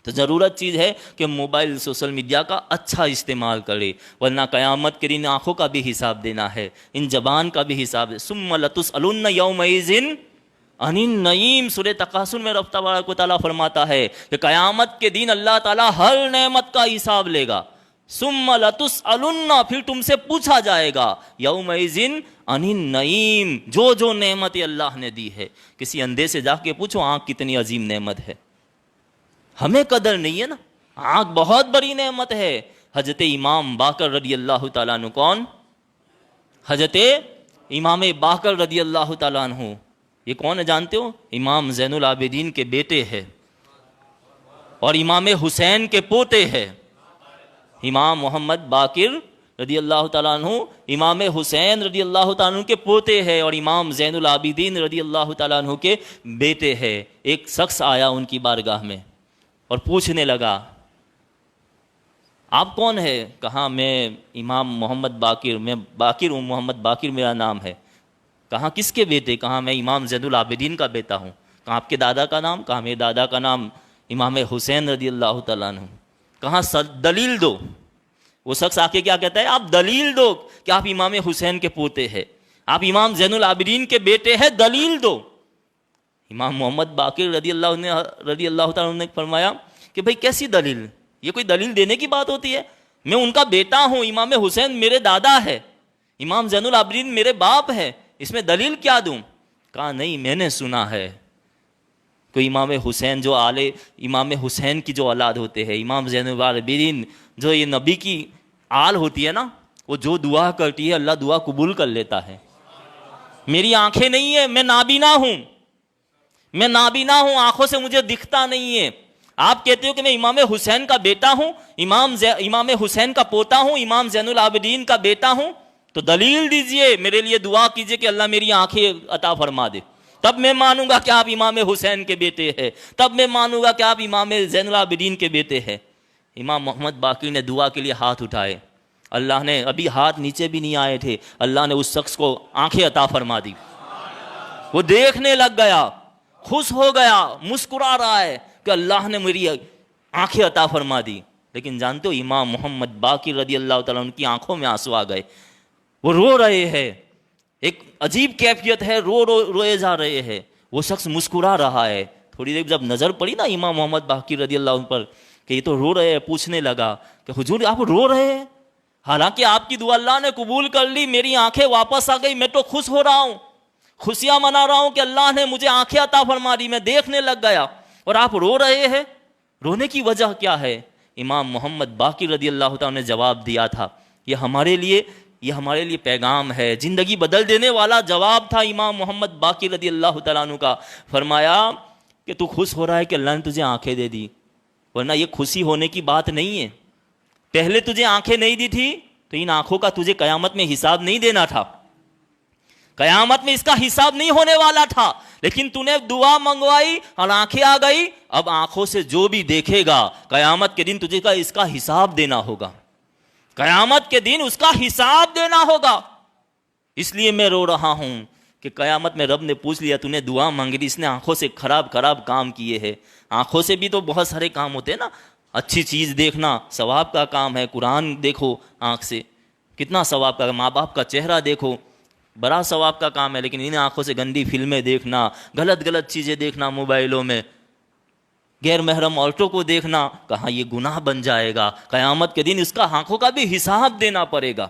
تو ضرورت چیز ہے کہ موبائل سوشل میڈیا کا اچھا استعمال کرے، ورنہ قیامت کے دن آنکھوں کا بھی حساب دینا ہے، ان زبان کا بھی حساب ہے۔ ثم لتسألن یومئذ عن النعیم، سورہ تکاثر میں رب تبارک و تعالیٰ فرماتا ہے کہ قیامت کے دن اللہ تعالیٰ ہر نعمت کا حساب لے گا۔ ثم لتسألن، پھر تم سے پوچھا جائے گا یومئذ عن النعیم، جو جو نعمت اللہ نے دی ہے۔ کسی اندھے سے جا کے پوچھو آنکھ کتنی عظیم نعمت ہے، ہمیں قدر نہیں ہے نا، آنکھ بہت بڑی نعمت ہے۔ حضرت امام باقر رضی اللہ تعالیٰ عنہ، کون؟ حضرت امام باقر رضی اللہ تعالیٰ عنہ، یہ کون ہے جانتے ہو؟ امام زین العابدین کے بیٹے ہیں اور امام حسین کے پوتے ہیں۔ امام محمد باقر رضی اللہ تعالیٰ عنہ امام حسین رضی اللہ تعالیٰ عنہ کے پوتے ہیں اور امام زین العابدین رضی اللہ تعالیٰ عنہ کے بیٹے ہیں۔ ایک شخص آیا ان کی بارگاہ میں اور پوچھنے لگا آپ کون ہے؟ کہا میں امام محمد باقر، میں باقر ہوں، محمد باقر میرا نام ہے۔ کہا کس کے بیٹے؟ کہا میں امام زین العابدین کا بیٹا ہوں۔ کہا آپ کے دادا کا نام؟ کہا میرے دادا کا نام امام حسین رضی اللہ تعالیٰ عنہ۔ کہا دلیل دو۔ وہ شخص آ کے کیا کہتا ہے؟ آپ دلیل دو کہ آپ امام حسین کے پوتے ہیں، آپ امام زین العابدین کے بیٹے ہیں، دلیل دو۔ امام محمد باقر رضی اللہ تعالیٰ عنہ نے فرمایا کہ بھئی کیسی دلیل؟ یہ کوئی دلیل دینے کی بات ہوتی ہے؟ میں ان کا بیٹا ہوں، امام حسین میرے دادا ہے، امام زین العابدین میرے باپ ہے، اس میں دلیل کیا دوں؟ کہا نہیں، میں نے سنا ہے کوئی امام حسین جو امام حسین کی جو اولاد ہوتے ہیں، امام زین العابدین جو یہ نبی کی آل ہوتی ہے نا، وہ جو دعا کرتی ہے اللہ دعا قبول کر لیتا ہے۔ میری آنکھیں نہیں ہے، میں نابینا ہوں، میں نابینا ہوں، آنکھوں سے مجھے دکھتا نہیں ہے۔ آپ کہتے ہو کہ میں امام حسین کا بیٹا ہوں، امام حسین کا پوتا ہوں، امام زین العابدین کا بیٹا ہوں، تو دلیل دیجئے، میرے لیے دعا کیجئے کہ اللہ میری آنکھیں عطا فرما دے، تب میں مانوں گا کہ آپ امام حسین کے بیٹے ہیں، تب میں مانوں گا کہ آپ امام زین العابدین کے بیٹے ہیں۔ امام محمد باقر نے دعا کے لیے ہاتھ اٹھائے، اللہ نے، ابھی ہاتھ نیچے بھی نہیں آئے تھے، اللہ نے اس شخص کو آنکھیں عطا فرما دی۔ وہ دیکھنے لگ گیا، خوش ہو گیا، مسکرا رہا ہے کہ اللہ نے میری آنکھیں عطا فرما دی۔ لیکن جانتے ہو امام محمد باقر رضی اللہ تعالیٰ ان کی آنکھوں میں آنسو آ گئے، وہ رو رہے ہیں، ایک عجیب کیفیت ہے، روئے جا رہے ہیں، وہ شخص مسکرا رہا ہے۔ تھوڑی دیر جب نظر پڑی نا امام محمد باقر رضی اللہ عنہ پر کہ یہ تو رو رہے ہیں، پوچھنے لگا کہ حضور آپ رو رہے ہیں؟ حالانکہ آپ کی دعا اللہ نے قبول کر لی، میری آنکھیں واپس آ گئی، میں تو خوش ہو رہا ہوں، خوشیاں منا رہا ہوں کہ اللہ نے مجھے آنکھیں عطا فرما دی، میں دیکھنے لگ گیا، اور آپ رو رہے ہیں، رونے کی وجہ کیا ہے؟ امام محمد باقر رضی اللہ تعالیٰ نے جواب دیا تھا، یہ ہمارے لیے پیغام ہے، زندگی بدل دینے والا جواب تھا امام محمد باقر رضی اللہ تعالیٰ عنہ کا۔ فرمایا کہ تو خوش ہو رہا ہے کہ اللہ نے تجھے آنکھیں دے دی، ورنہ یہ خوشی ہونے کی بات نہیں ہے۔ پہلے تجھے آنکھیں نہیں دی تھی تو ان آنکھوں کا تجھے قیامت میں حساب نہیں دینا تھا، قیامت میں اس کا حساب نہیں ہونے والا تھا، لیکن تو نے دعا منگوائی اور آنکھیں آ گئی، اب آنکھوں سے جو بھی دیکھے گا قیامت کے دن تجھے اس کا حساب دینا ہوگا، قیامت کے دن اس کا حساب دینا ہوگا۔ اس لیے میں رو رہا ہوں کہ قیامت میں رب نے پوچھ لیا تو نے دعا مانگی تھی، اس نے آنکھوں سے خراب کام کیے ہیں۔ آنکھوں سے بھی تو بہت سارے کام ہوتے ہیں نا، اچھی چیز دیکھنا ثواب کا کام ہے، قرآن دیکھو آنکھ سے، کتنا ثواب کا، ماں باپ کا چہرہ دیکھو، بڑا ثواب کا کام ہے، لیکن ان آنکھوں سے گندی فلمیں دیکھنا، غلط چیزیں دیکھنا موبائلوں میں، غیر محرم عورتوں کو دیکھنا، کہاں یہ گناہ بن جائے گا، قیامت کے دن اس کا آنکھوں کا بھی حساب دینا پڑے گا۔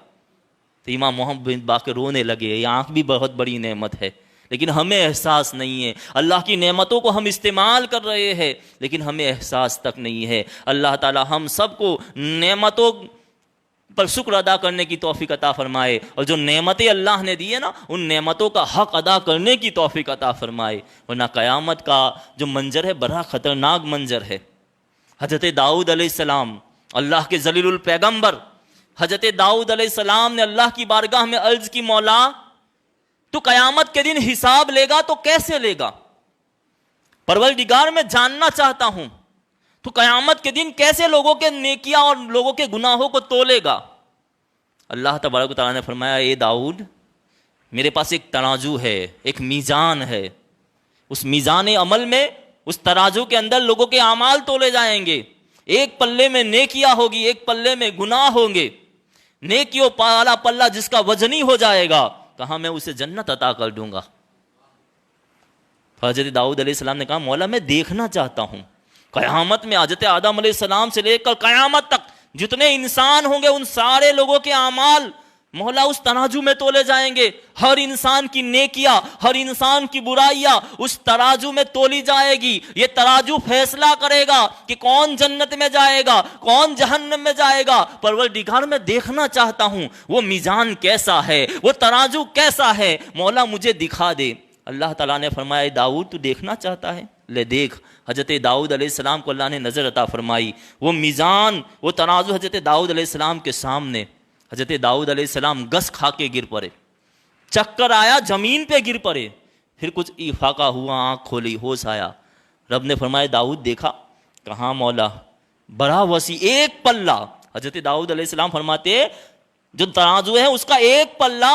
تو امام محمد باقر رونے لگے، یہ آنکھ بھی بہت بڑی نعمت ہے، لیکن ہمیں احساس نہیں ہے، اللہ کی نعمتوں کو ہم استعمال کر رہے ہیں لیکن ہمیں احساس تک نہیں ہے۔ اللہ تعالی ہم سب کو نعمتوں پر شکر ادا کرنے کی توفیق عطا فرمائے، اور جو نعمتیں اللہ نے دی ہے نا ان نعمتوں کا حق ادا کرنے کی توفیق عطا فرمائے، ورنہ قیامت کا جو منظر ہے بڑا خطرناک منظر ہے۔ حضرت داؤد علیہ السلام، اللہ کے ذلیل الپیغمبر حضرت داؤد علیہ السلام نے اللہ کی بارگاہ میں عرض کی، مولا تو قیامت کے دن حساب لے گا تو کیسے لے گا؟ پروردگار میں جاننا چاہتا ہوں تو قیامت کے دن کیسے لوگوں کے نیکیاں اور لوگوں کے گناہوں کو تولے گا؟ اللہ تبارک و تعالیٰ نے فرمایا، اے داؤد میرے پاس ایک ترازو ہے، ایک میزان ہے، اس میزان عمل میں اس ترازو کے اندر لوگوں کے اعمال تولے جائیں گے، ایک پلے میں نیکیاں ہوگی، ایک پلے میں گناہ ہوں گے، نیکیوں والا پلہ جس کا وزنی ہو جائے گا، کہاں میں اسے جنت عطا کر دوں گا۔ حضرت داؤد علیہ السلام نے کہا مولا میں دیکھنا چاہتا ہوں، قیامت میں حضرت آدم علیہ السلام سے لے کر قیامت تک جتنے انسان ہوں گے ان سارے لوگوں کے اعمال مولا اس ترازو میں تولے جائیں گے، ہر انسان کی نیکیاں، ہر انسان کی برائیاں اس ترازو میں تولی جائے گی۔ یہ ترازو فیصلہ کرے گا کہ کون جنت میں جائے گا، کون جہنم میں جائے گا۔ پروردگار میں دیکھنا چاہتا ہوں وہ میزان کیسا ہے، وہ ترازو کیسا ہے، مولا مجھے دکھا دے۔ اللہ تعالیٰ نے فرمایا اے داؤد تو دیکھنا چاہتا ہے، لے دیکھ۔ حضرت داؤد علیہ السلام کو اللہ نے نظر عطا فرمائی، وہ میزان، وہ ترازو حضرت داؤد علیہ السلام کے سامنے۔ حضرت داؤد علیہ السلام گس کھا کے گر پڑے، چکر آیا، زمین پہ گر پڑے، پھر کچھ افاقہ ہوا، آنکھ کھولی، ہوش آیا۔ رب نے فرمایا داؤد دیکھا؟ کہاں مولا، بڑا وسیع ایک پلہ۔ حضرت داؤد علیہ السلام فرماتے جو ترازو ہے اس کا ایک پلہ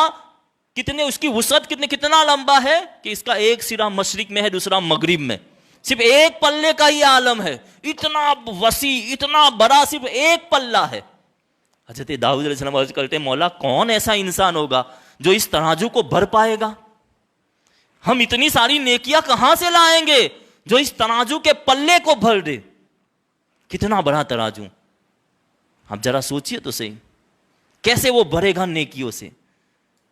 کتنے، اس کی وسعت کتنا لمبا ہے کہ اس کا ایک سرا مشرق میں ہے دوسرا مغرب میں، صرف ایک پلے کا ہی عالم ہے، اتنا وسیع اتنا بڑا صرف ایک پلہ ہے۔ حضرت داؤد علیہ السلام عرض کرتے مولا کون ایسا انسان ہوگا جو اس ترازو کو بھر پائے گا؟ ہم اتنی ساری نیکیاں کہاں سے لائیں گے جو اس ترازو کے پلے کو بھر دے؟ کتنا بڑا ترازو، آپ ذرا سوچئے تو صحیح، کیسے وہ بھرے گا نیکیوں سے؟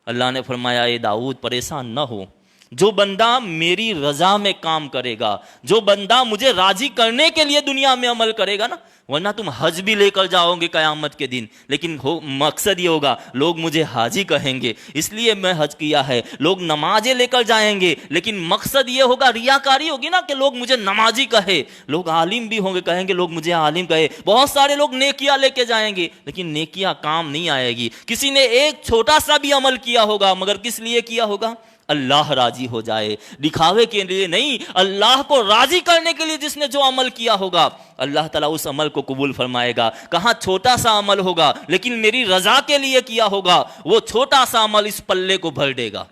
اللہ نے فرمایا اے داؤد پریشان نہ ہو، جو بندہ میری رضا میں کام کرے گا، جو بندہ مجھے راضی کرنے کے لیے دنیا میں عمل کرے گا نا، ورنہ تم حج بھی لے کر جاؤ گے قیامت کے دن، لیکن مقصد یہ ہوگا لوگ مجھے حاجی کہیں گے اس لیے میں حج کیا ہے، لوگ نمازیں لے کر جائیں گے لیکن مقصد یہ ہوگا، ریاکاری ہوگی نا کہ لوگ مجھے نمازی کہے، لوگ عالم بھی ہوں گے کہیں گے لوگ مجھے عالم کہے، بہت سارے لوگ نیکیاں لے کے جائیں گے لیکن نیکیاں کام نہیں آئے گی۔ کسی نے ایک چھوٹا سا بھی عمل کیا ہوگا مگر کس لیے کیا ہوگا؟ اللہ راضی ہو جائے، دکھاوے کے لیے نہیں، اللہ کو راضی کرنے کے لیے جس نے جو عمل کیا ہوگا اللہ تعالیٰ اس عمل کو قبول فرمائے گا۔ کہاں چھوٹا سا عمل ہوگا لیکن میری رضا کے لیے کیا ہوگا، وہ چھوٹا سا عمل اس پلے کو بھر دے گا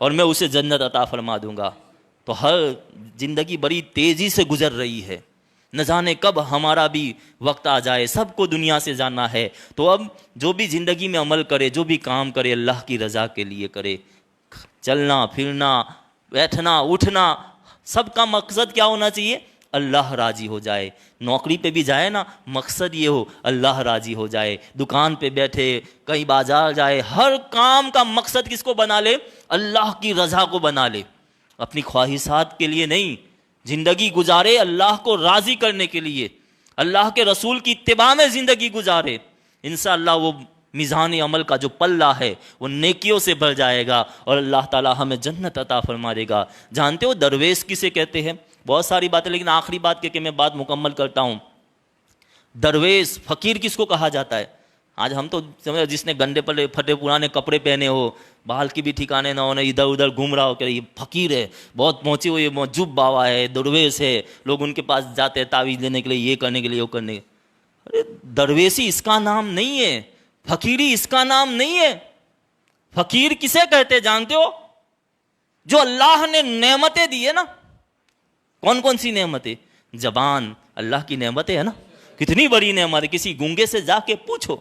اور میں اسے جنت عطا فرما دوں گا۔ تو ہر زندگی بڑی تیزی سے گزر رہی ہے، نہ جانے کب ہمارا بھی وقت آ جائے، سب کو دنیا سے جانا ہے۔ تو اب جو بھی زندگی میں عمل کرے، جو بھی کام کرے اللہ کی رضا کے لیے کرے۔ چلنا پھرنا بیٹھنا اٹھنا سب کا مقصد کیا ہونا چاہیے؟ اللہ راضی ہو جائے۔ نوکری پہ بھی جائے نا، مقصد یہ ہو اللہ راضی ہو جائے۔ دکان پہ بیٹھے، کہیں بازار جائے، ہر کام کا مقصد کس کو بنا لے؟ اللہ کی رضا کو بنا لے، اپنی خواہشات کے لیے نہیں۔ زندگی گزارے اللہ کو راضی کرنے کے لیے، اللہ کے رسول کی اتباع میں زندگی گزارے، انشاءاللہ وہ میزان عمل کا جو پلہ ہے وہ نیکیوں سے بھر جائے گا اور اللہ تعالیٰ ہمیں جنت عطا فرما دے گا۔ جانتے ہو درویش کسے کہتے ہیں؟ بہت ساری باتیں لیکن آخری بات کہہ کے میں بات مکمل کرتا ہوں۔ درویش فقیر کس کو کہا جاتا ہے؟ آج ہم تو سمجھ جس نے گندے پلے پھٹے پرانے کپڑے پہنے ہو، بال کی بھی ٹھکانے نہ ہونے، ادھر ادھر گھوم رہا ہو کہ یہ فقیر ہے، بہت پہنچے ہوئے معجب بابا ہے، درویش ہے، لوگ ان کے پاس جاتے ہیں تعویذ لینے کے لیے، یہ کرنے کے لیے وہ کرنے کے لیے۔ ارے درویشی اس کا نام نہیں ہے، فقیری اس کا نام نہیں ہے۔ فقیر کسے کہتے جانتے ہو؟ جو اللہ نے نعمتیں دی ہے نا، کون کون سی نعمتیں؟ زبان اللہ کی نعمتیں ہے نا، کتنی بڑی نعمت ہے، کسی گونگے سے جا کے پوچھو۔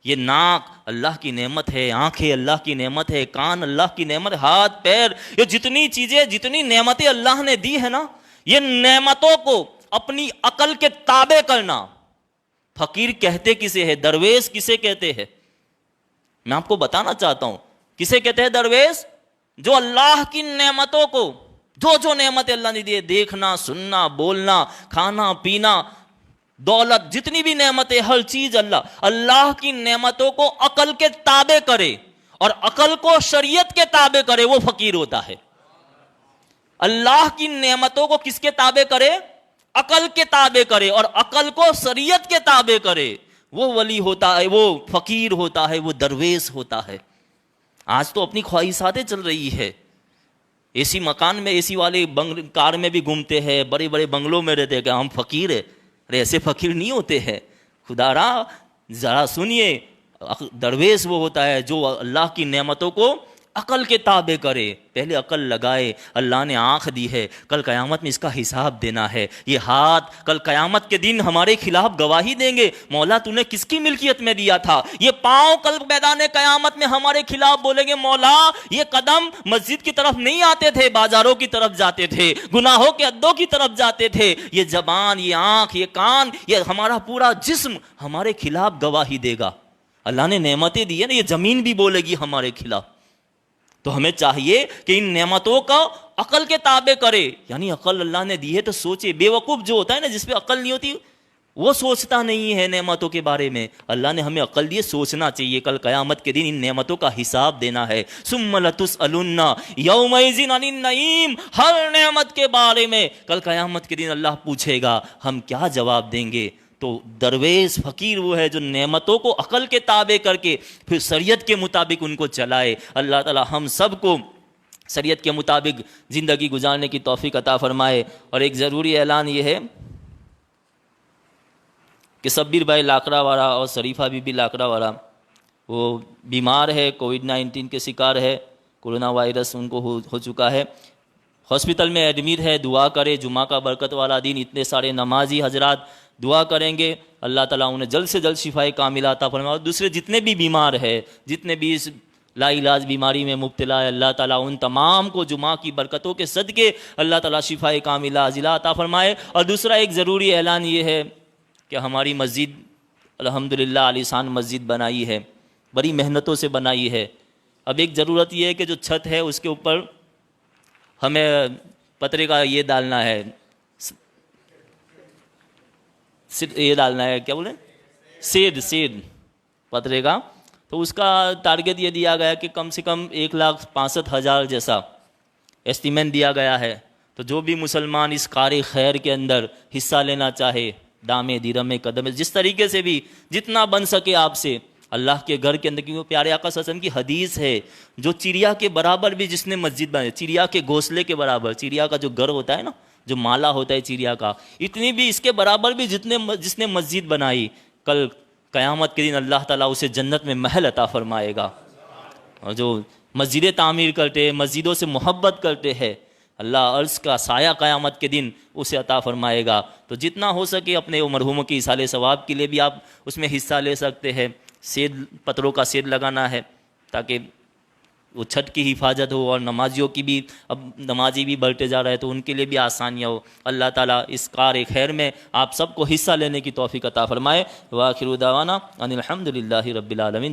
یہ ناک اللہ کی نعمت ہے، آنکھیں اللہ کی نعمت ہے، کان اللہ کی نعمت ہے، ہاتھ پیر، یہ جتنی چیزیں جتنی نعمتیں اللہ نے دی ہے نا، یہ نعمتوں کو اپنی عقل کے تابع کرنا۔ فقیر کہتے کسے ہے؟ درویش کسے کہتے ہیں؟ میں آپ کو بتانا چاہتا ہوں کسے کہتے ہیں درویش؟ جو اللہ کی نعمتوں کو، جو نعمتیں اللہ نے دی، دیکھنا سننا بولنا کھانا پینا دولت، جتنی بھی نعمتیں، ہر چیز اللہ کی نعمتوں کو عقل کے تابع کرے اور عقل کو شریعت کے تابع کرے، وہ فقیر ہوتا ہے۔ اللہ کی نعمتوں کو کس کے تابع کرے؟ عقل کے تابع کرے، اور عقل کو شریعت کے تابع کرے، وہ ولی ہوتا ہے، وہ فقیر ہوتا ہے، وہ درویش ہوتا ہے۔ آج تو اپنی خواہشاتیں چل رہی ہے، اے سی مکان میں، اے سی والے کار میں بھی گھومتے ہیں، بڑے بڑے بنگلوں میں رہتے ہیں کہ ہم فقیر ہیں۔ ارے ایسے فقیر نہیں ہوتے ہیں، خدا را ذرا سنیے، درویش وہ ہوتا ہے جو اللہ کی نعمتوں کو عقل کے تابع کرے، پہلے عقل لگائے، اللہ نے آنکھ دی ہے، کل قیامت میں اس کا حساب دینا ہے، یہ ہاتھ کل قیامت کے دن ہمارے خلاف گواہی دیں گے، مولا تو نے کس کی ملکیت میں دیا تھا، یہ پاؤں کل میدان قیامت میں ہمارے خلاف بولیں گے، مولا یہ قدم مسجد کی طرف نہیں آتے تھے، بازاروں کی طرف جاتے تھے، گناہوں کے اڈوں کی طرف جاتے تھے، یہ زبان، یہ آنکھ، یہ کان، یہ ہمارا پورا جسم ہمارے خلاف گواہی دے گا۔ اللہ نے نعمتیں دی ہیں نا، یہ زمین بھی بولے گی ہمارے خلاف۔ تو ہمیں چاہیے کہ ان نعمتوں کا عقل کے تابع کرے، یعنی عقل اللہ نے دی ہے تو سوچے۔ بے وقوف جو ہوتا ہے نا، جس پہ عقل نہیں ہوتی، وہ سوچتا نہیں ہے نعمتوں کے بارے میں۔ اللہ نے ہمیں عقل دی ہے، سوچنا چاہیے، کل قیامت کے دن ان نعمتوں کا حساب دینا ہے۔ ثم لتسألن یومئذ عن النعیم، ہر نعمت کے بارے میں کل قیامت کے دن اللہ پوچھے گا، ہم کیا جواب دیں گے؟ تو درویش فقیر وہ ہے جو نعمتوں کو عقل کے تابع کر کے پھر شریعت کے مطابق ان کو چلائے۔ اللہ تعالی ہم سب کو شریعت کے مطابق زندگی گزارنے کی توفیق عطا فرمائے۔ اور ایک ضروری اعلان یہ ہے کہ شبیر بھائی لاکڑا والا اور شریفہ بی بی لاکڑا والا وہ بیمار ہے، کووڈ-19 کے شکار ہے، کورونا وائرس ان کو ہو چکا ہے، ہاسپٹل میں ایڈمٹ ہے۔ دعا کرے، جمعہ کا برکت والا دن، اتنے سارے نمازی حضرات دعا کریں گے، اللہ تعالیٰ انہیں جلد سے جلد شفائے کاملہ عطا فرمائے۔ اور دوسرے جتنے بھی بیمار ہے، جتنے بھی اس لا علاج بیماری میں مبتلا ہے، اللہ تعالیٰ ان تمام کو جمعہ کی برکتوں کے صدقے اللہ تعالیٰ شفائے کاملہ عاجلہ عطا فرمائے۔ اور دوسرا ایک ضروری اعلان یہ ہے کہ ہماری مسجد الحمدللہ عالی شان مسجد بنائی ہے، بڑی محنتوں سے بنائی ہے۔ اب ایک ضرورت یہ ہے کہ جو چھت ہے اس کے اوپر ہمیں پترے کا یہ ڈالنا ہے، یہ ڈالنا ہے، کیا بولیں، سیڈ پترے کا۔ تو اس کا ٹارگیٹ یہ دیا گیا کہ کم سے کم 1,65,000 جیسا ایسٹیمیٹ دیا گیا ہے۔ تو جو بھی مسلمان اس کار خیر کے اندر حصہ لینا چاہے، دامے درہمے قدمے، جس طریقے سے بھی جتنا بن سکے آپ سے، اللہ کے گھر کے اندر، کیونکہ پیارے آقا صلی اللہ علیہ وسلم کی حدیث ہے، جو چڑیا کے برابر بھی جس نے مسجد بنائی، چڑیا کے گھونسلے کے برابر، چڑیا کا جو گھر ہوتا ہے نا، جو مالا ہوتا ہے چڑیا کا، اتنی بھی اس کے برابر بھی جس نے مسجد بنائی، کل قیامت کے دن اللہ تعالیٰ اسے جنت میں محل عطا فرمائے گا۔ اور جو مسجدیں تعمیر کرتے ہیں، مسجدوں سے محبت کرتے ہیں، اللہ عرش کا سایہ قیامت کے دن اسے عطا فرمائے گا۔ تو جتنا ہو سکے اپنے مرحوموں کی ایصال ثواب کے لیے بھی آپ اس میں حصہ لے سکتے ہیں۔ پتھروں کا سیڈ لگانا ہے تاکہ وہ چھت کی حفاظت ہو، اور نمازیوں کی بھی، اب نمازی بھی بڑھتے جا رہے ہیں تو ان کے لیے بھی آسانیاں ہو۔ اللہ تعالیٰ اس کار خیر میں آپ سب کو حصہ لینے کی توفیق عطا فرمائے۔ وآخر دعوانا ان الحمد للہ رب العالمین۔